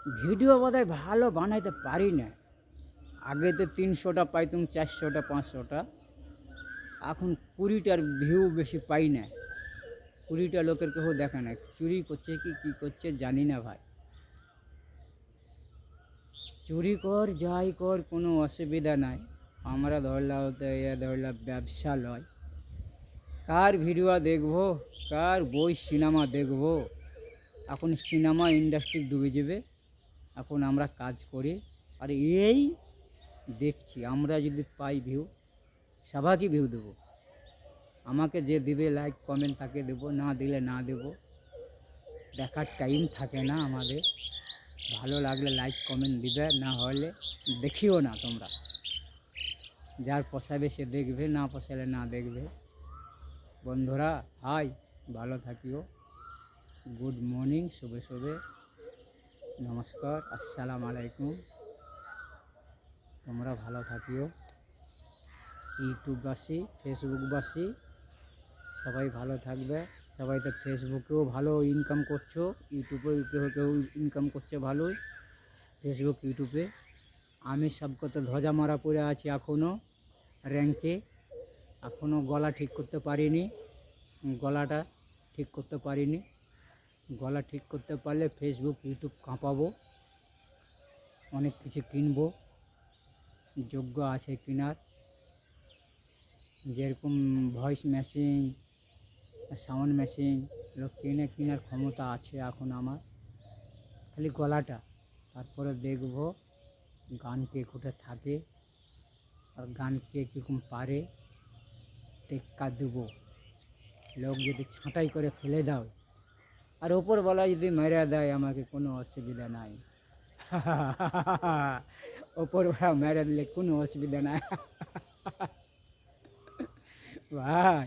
Video বোধহয় ভালো বানাইতে পারি না। আগে তো 300টা পাইতুম, 400টা, 500টা। এখন 20টার ভিউ বেশি পাই না। 20টা লোকের কেউ দেখে না। চুরি করছে কি কী করছে জানি না ভাই। চুরি কর যাই কর কোনো অসুবিধা নাই। আমরা ধরলাম তো এ ধরলাম ব্যবসা লয়। কার ভিডিও দেখবো, কার বই সিনেমা দেখবো? এখন সিনেমা ইন্ডাস্ট্রি ডুবে যাবে। এখন আমরা কাজ করি আর এই দেখছি। আমরা যদি পাই ভিউ, সবাইকে ভিউ দেবো। আমাকে যে দিবে লাইক কমেন্ট তাকে দেবো, না দিলে না দেবো। দেখার টাইম থাকে না আমাদের। ভালো লাগলে লাইক কমেন্ট দিবে, না হলে দেখিও না তোমরা। যার পোষাবে সে দেখবে, না পোষালে না দেখবে। বন্ধুরা হাই, ভালো থাকিও। গুড মর্নিং, শুভে শুভে নমস্কার, আসসালামু আলাইকুম। তোমরা ভালো থাকিও। ইউটিউববাসী, ফেসবুকবাসী সবাই ভালো থাকবে। সবাই তো ফেসবুকেও ভালো ইনকাম করছো, ইউটিউবেও কেউ কেউ ইনকাম করছে ভালোই, ফেসবুক ইউটিউবে। আমি সব কত ধ্বজা মারা পড়ে আছি এখনও র্যাঙ্কে। এখনও গলা ঠিক করতে পারিনি, গলাটা ঠিক করতে পারিনি। গলা ঠিক করতে পারলে ফেসবুক ইউটিউব কাঁপাবো, অনেক কিছু কিনবো, যোগ্য আছে কেনার। যেরকম ভয়েস মেশিন, সাউন্ড মেশিন লোক কেনার ক্ষমতা আছে এখন আমার। খালি গলাটা, তারপরে দেখব গান কে কোথায় থাকে আর গান কে কীরকম পারে, টেক্কা দেবো। লোক যদি ছাঁটাই করে ফেলে দাও আর ওপরওয়ালা যদি মেরে দেয় আমাকে, কোনো অসুবিধা নাই। ওপরওয়ালা মেরে দিলে কোনো অসুবিধা নাই। ভাই